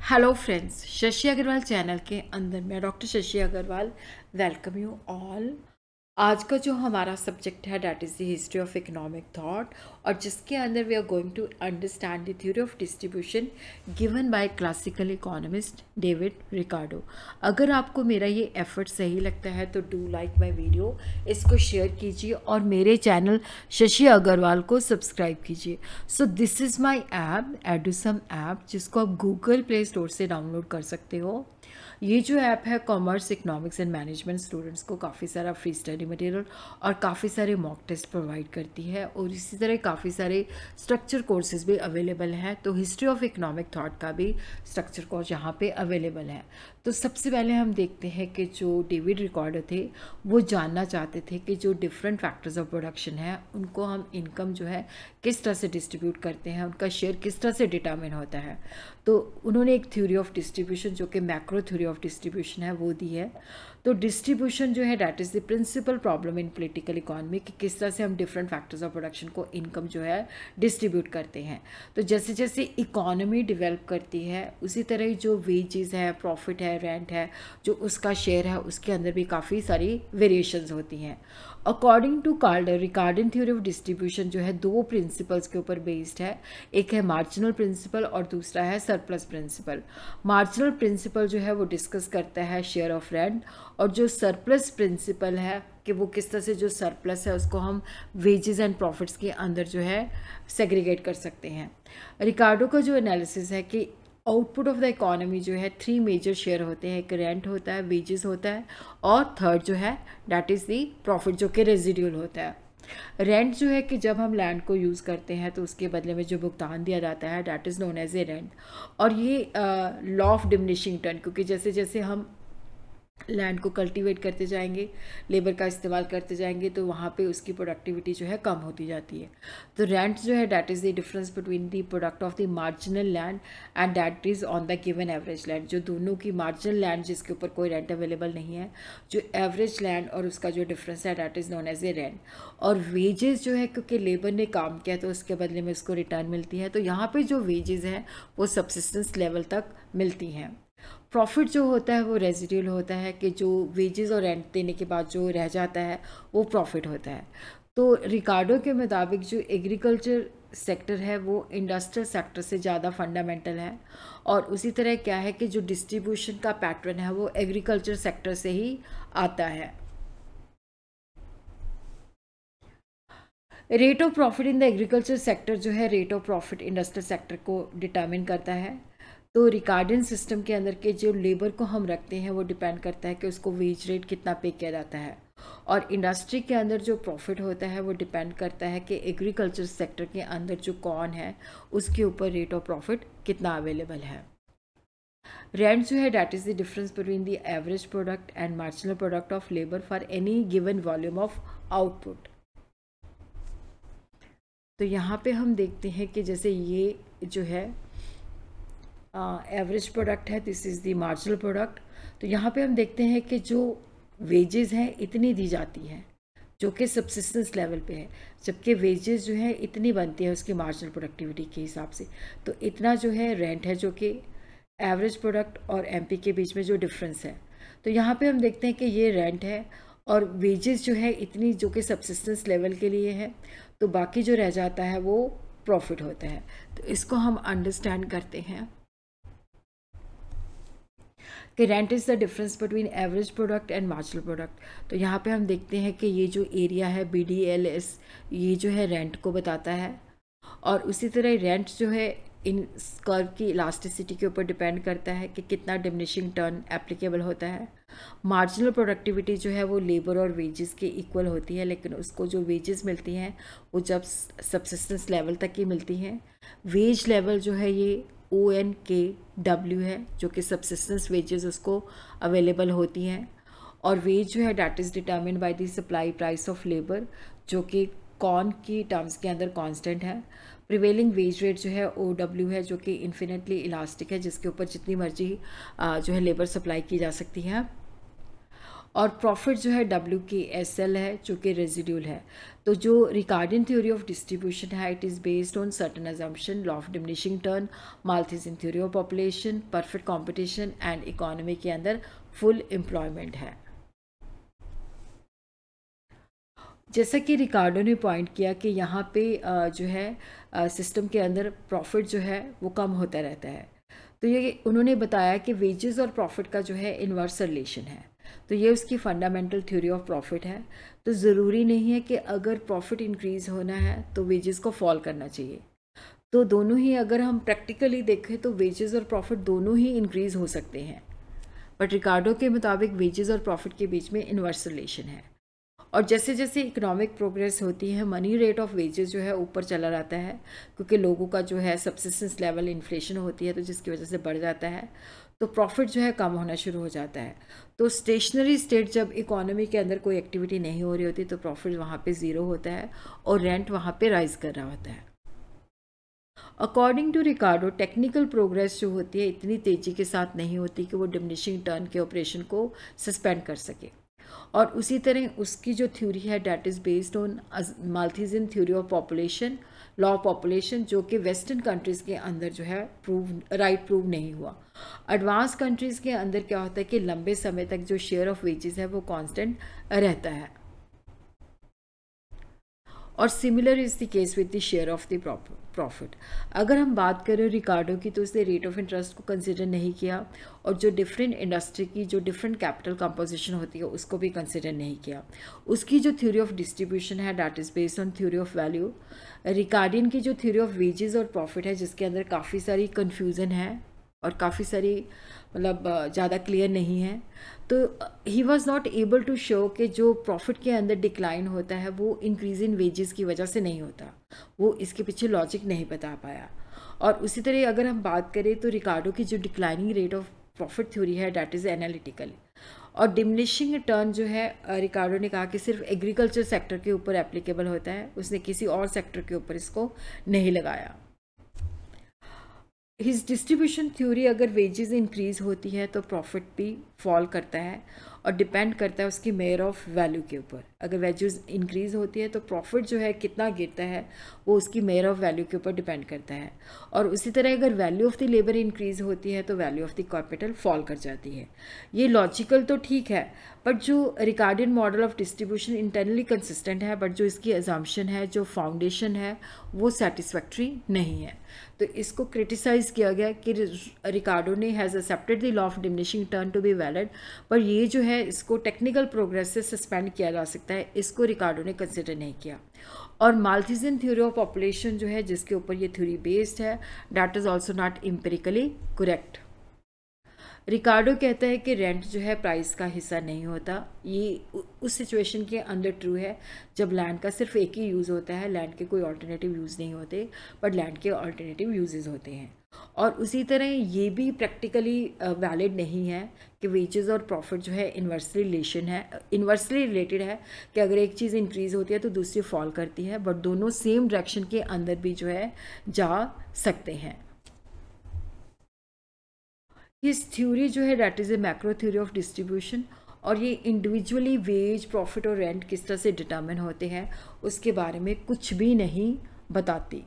Hello friends, Shashi Agrawal channel के अंदर मैं doctor Shashi Agrawal welcome you all. आज का जो हमारा सब्जेक्ट है that is the history of economic thought, और जिसके अंदर we are going to understand the theory of distribution given by classical economist David Ricardo. अगर आपको मेरा ये एफर्ट सही लगता है तो डू लाइक माय वीडियो, इसको शेयर कीजिए और मेरे चैनल शशि अग्रवाल को सब्सक्राइब कीजिए। So this is my app Edusum app, जिसको आप गूगल प्ले स्टोर से डाउनलोड कर सकते हो। ये जो ऐप है commerce, economics and management students को काफ़ी सारा फ्री स्टडी मटेरियल और काफ़ी सारे मॉक टेस्ट प्रोवाइड करती है, और इसी तरह काफ़ी सारे स्ट्रक्चर कोर्सेज भी अवेलेबल हैं। तो हिस्ट्री ऑफ इकोनॉमिक थॉट का भी स्ट्रक्चर कोर्स यहाँ पे अवेलेबल है। तो सबसे पहले हम देखते हैं कि जो डेविड रिकॉर्डर थे वो जानना चाहते थे कि जो डिफरेंट फैक्टर्स ऑफ प्रोडक्शन है उनको हम इनकम जो है किस तरह से डिस्ट्रीब्यूट करते हैं, उनका शेयर किस तरह से डिटरमिन होता है। तो उन्होंने एक थ्योरी ऑफ डिस्ट्रीब्यूशन जो कि मैक्रो थ्योरी ऑफ डिस्ट्रीब्यूशन है वो दी है। तो डिस्ट्रीब्यूशन जो है that is the principal problem in political economy, कि किस तरह से हम डिफरेंट फैक्टर्स ऑफ प्रोडक्शन को इनकम जो है डिस्ट्रीब्यूट करते हैं। तो जैसे जैसे इकोनॉमी डेवलप करती है उसी तरह ही जो वेजेस है, प्रॉफिट है, रेंट है, जो उसका शेयर है, उसके अंदर भी काफ़ी सारी वेरिएशंस होती हैं। अकॉर्डिंग टू कार्डर, रिकार्डन थ्योरी ऑफ डिस्ट्रीब्यूशन जो है दो प्रिंसिपल्स के ऊपर बेस्ड है। एक है मार्जिनल प्रिंसिपल और दूसरा है सरप्लस प्रिंसिपल। मार्जिनल प्रिंसिपल जो है वो डिस्कस करता है शेयर ऑफ रेंट, और जो सरप्लस प्रिंसिपल है कि वो किस तरह से जो सरप्लस है उसको हम वेजेस एंड प्रॉफिट्स के अंदर जो है सेग्रीगेट कर सकते हैं। रिकार्डो का जो एनालिसिस है कि आउटपुट ऑफ द इकोनॉमी जो है थ्री मेजर शेयर होते हैं, एक रेंट होता है, वेजेस होता है, और थर्ड जो है डैट इज़ दी प्रॉफिट जो कि रेजिड्यूल होता है। रेंट जो है कि जब हम लैंड को यूज़ करते हैं तो उसके बदले में जो भुगतान दिया जाता है that is known as a rent. और ये लॉ ऑफ डिमिनिशिंग टर्न, क्योंकि जैसे जैसे हम लैंड को कल्टीवेट करते जाएंगे, लेबर का इस्तेमाल करते जाएंगे, तो वहाँ पे उसकी प्रोडक्टिविटी जो है कम होती जाती है। तो रेंट जो है that is the difference between the product of the marginal land and that is on the given average land. जो दोनों की मार्जिनल लैंड जिसके ऊपर कोई रेंट अवेलेबल नहीं है, जो एवरेज लैंड और उसका जो डिफरेंस है that is known as a rent. और वेजेस जो है क्योंकि लेबर ने काम किया तो उसके बदले में उसको रिटर्न मिलती है, तो यहाँ पर जो वेजेस हैं वो सब्सिस्टेंस लेवल तक मिलती हैं। प्रॉफिट जो होता है वो रेजिड्यूल होता है, कि जो वेजेस और रेंट देने के बाद जो रह जाता है वो प्रॉफिट होता है। तो रिकार्डो के मुताबिक जो एग्रीकल्चर सेक्टर है वो इंडस्ट्रियल सेक्टर से ज़्यादा फंडामेंटल है, और उसी तरह क्या है कि जो डिस्ट्रीब्यूशन का पैटर्न है वो एग्रीकल्चर सेक्टर से ही आता है। Rate of profit in the agriculture sector जो है rate of profit industrial sector को डिटरमिन करता है। तो रिकार्डन सिस्टम के अंदर के जो लेबर को हम रखते हैं वो डिपेंड करता है कि उसको वेज रेट कितना पे किया जाता है, और इंडस्ट्री के अंदर जो प्रॉफिट होता है वो डिपेंड करता है कि एग्रीकल्चर सेक्टर के अंदर जो कॉर्न है उसके ऊपर रेट ऑफ प्रॉफिट कितना अवेलेबल है। रेंट जो है that is the difference between the average product and marginal product of labour for any given volume of output. तो यहाँ पे हम देखते हैं कि जैसे ये जो है एवरेज प्रोडक्ट है, this is the marginal product. तो यहाँ पे हम देखते हैं कि जो वेजेस हैं इतनी दी जाती हैं जो कि सब्सिस्टेंस लेवल पे है, जबकि वेजेस जो है इतनी बनती है उसकी मार्जिनल प्रोडक्टिविटी के हिसाब से। तो इतना जो है रेंट है, जो कि एवरेज प्रोडक्ट और एमपी के बीच में जो डिफरेंस है। तो यहाँ पे हम देखते हैं कि ये रेंट है, और वेजेस जो है इतनी जो कि सब्सिस्टेंस लेवल के लिए है, तो बाकी जो रह जाता है वो प्रॉफिट होता है। तो इसको हम अंडरस्टैंड करते हैं कि rent is the difference between average product and marginal product. तो यहाँ पे हम देखते हैं कि ये जो एरिया है BDLS, ये जो है रेंट को बताता है, और उसी तरह रेंट जो है इन कर्व की इलास्टिसिटी के ऊपर डिपेंड करता है कि कितना डिमिनिशिंग टर्न एप्लीकेबल होता है। मार्जिनल प्रोडक्टिविटी जो है वो लेबर और वेजेस के इक्वल होती है, लेकिन उसको जो वेजेस मिलती हैं वो जब सब्सिस्टेंस लेवल तक ही मिलती हैं। वेज लेवल जो है ये ONKW है, जो कि सब्सिस्टेंस वेजेस उसको अवेलेबल होती हैं, और वेज जो है that is determine by the supply price of labour, जो कि कॉन की टर्म्स के अंदर कांस्टेंट है। प्रिवेलिंग वेज रेट जो है OW है, जो कि इन्फिनेटली इलास्टिक है, जिसके ऊपर जितनी मर्जी जो है लेबर सप्लाई की जा सकती है। और प्रॉफिट जो है WKSL है जो कि रेजिड्यूल है। तो जो रिकार्डियन थ्योरी ऑफ डिस्ट्रीब्यूशन है it is based on certain assumption, law of diminishing turn, Malthusian theory of population, perfect competition and economy के अंदर फुल एम्प्लॉयमेंट है। जैसा कि रिकार्डो ने पॉइंट किया कि यहाँ पे जो है सिस्टम के अंदर प्रॉफिट जो है वो कम होता रहता है। तो ये उन्होंने बताया कि वेजेस और प्रॉफिट का जो है इन्वर्स रिलेशन है। तो ये उसकी फंडामेंटल थ्योरी ऑफ प्रॉफिट है। तो ज़रूरी नहीं है कि अगर प्रॉफिट इंक्रीज़ होना है तो वेजेस को फॉल करना चाहिए। तो दोनों ही अगर हम प्रैक्टिकली देखें तो वेजेस और प्रॉफिट दोनों ही इंक्रीज़ हो सकते हैं, बट रिकार्डो के मुताबिक वेजेस और प्रॉफिट के बीच में इन्वर्स रिलेशन है। और जैसे जैसे इकोनॉमिक प्रोग्रेस होती है मनी रेट ऑफ वेजेस जो है ऊपर चला जाता है, क्योंकि लोगों का जो है सब्सिस्टेंस लेवल इन्फ्लेशन होती है तो जिसकी वजह से बढ़ जाता है, तो प्रॉफिट जो है कम होना शुरू हो जाता है। तो स्टेशनरी स्टेट जब इकोनॉमी के अंदर कोई एक्टिविटी नहीं हो रही होती तो प्रॉफिट वहाँ पे ज़ीरो होता है और रेंट वहाँ पे राइज कर रहा होता है। According to Ricardo technical progress जो होती है इतनी तेज़ी के साथ नहीं होती कि वो डिमिनिशिंग टर्न के ऑपरेशन को सस्पेंड कर सके। और उसी तरह उसकी जो थ्योरी है that is based on Malthusian theory of population, law of population, जो कि वेस्टर्न कंट्रीज़ के अंदर जो है प्रूव नहीं हुआ। एडवांस कंट्रीज़ के अंदर क्या होता है कि लंबे समय तक जो शेयर ऑफ वेजेस है वो कांस्टेंट रहता है। और similar is the case with the share of the profit. अगर हम बात करें रिकार्डो की तो उसने रेट ऑफ इंटरेस्ट को कंसिडर नहीं किया और जो डिफरेंट इंडस्ट्री की जो डिफरेंट कैपिटल कंपोजिशन होती है उसको भी कंसिडर नहीं किया। उसकी जो थ्योरी ऑफ डिस्ट्रीब्यूशन है that is based on theory of value. Ricardian की जो थ्योरी ऑफ वेजेस और प्रॉफिट है जिसके अंदर काफ़ी सारी कन्फ्यूज़न है और काफ़ी सारी मतलब ज़्यादा क्लियर नहीं है, तो he was not able to show कि जो प्रॉफिट के अंदर डिक्लाइन होता है वो इंक्रीज इन वेजेस की वजह से नहीं होता। वो इसके पीछे लॉजिक नहीं बता पाया। और उसी तरह अगर हम बात करें तो रिकार्डो की जो declining rate of profit theory है डैट इज़ एनालिटिकल। और डिमिनिशिंग टर्न जो है रिकार्डो ने कहा कि सिर्फ एग्रीकल्चर सेक्टर के ऊपर एप्लीकेबल होता है, उसने किसी और सेक्टर के ऊपर इसको नहीं लगाया। हिज डिस्ट्रीब्यूशन थ्योरी अगर वेजेस इंक्रीज होती है तो प्रॉफिट भी फॉल करता है और डिपेंड करता है उसकी मेयर ऑफ वैल्यू के ऊपर। अगर वेजेस इंक्रीज होती है तो प्रॉफिट जो है कितना गिरता है वो उसकी मेयर ऑफ वैल्यू के ऊपर डिपेंड करता है। और उसी तरह अगर value of the labour increase होती है तो value of the capital fall कर जाती है। ये लॉजिकल तो ठीक है, बट जो Ricardian model of distribution internally consistent है, बट जो इसकी अजम्पशन है, जो फाउंडेशन है, वो सेटिस्फैक्ट्री नहीं है। तो इसको क्रिटिसाइज किया गया कि रिकार्डो ने has accepted the law of diminishing turn to be valid, पर ये जो है इसको टेक्निकल प्रोग्रेस से सस्पेंड किया जा सकता है, इसको रिकार्डो ने कंसिडर नहीं किया। और माल्थीजियन थ्योरी ऑफ पॉपुलेशन जो है जिसके ऊपर ये थ्योरी बेस्ड है that is also not empirically correct. Ricardo कहता है कि रेंट जो है प्राइस का हिस्सा नहीं होता। ये उस सिचुएशन के अंदर ट्रू है जब लैंड का सिर्फ एक ही यूज़ होता है, लैंड के कोई ऑल्टरनेटिव यूज़ नहीं होते, बट लैंड के ऑल्टरनेटिव यूजेस होते हैं। और उसी तरह ये भी प्रैक्टिकली वैलिड नहीं है कि वेजेस और प्रॉफिट जो है इन्वर्सली रिलेटेड है कि अगर एक चीज़ इंक्रीज़ होती है तो दूसरी फॉल करती है, बट दोनों सेम डायरेक्शन के अंदर भी जो है जा सकते हैं। ये थ्योरी जो है that is a macro theory of distribution, और ये इंडिविजुअली वेज, प्रॉफिट और रेंट किस तरह से डिटर्मिन होते हैं उसके बारे में कुछ भी नहीं बताती।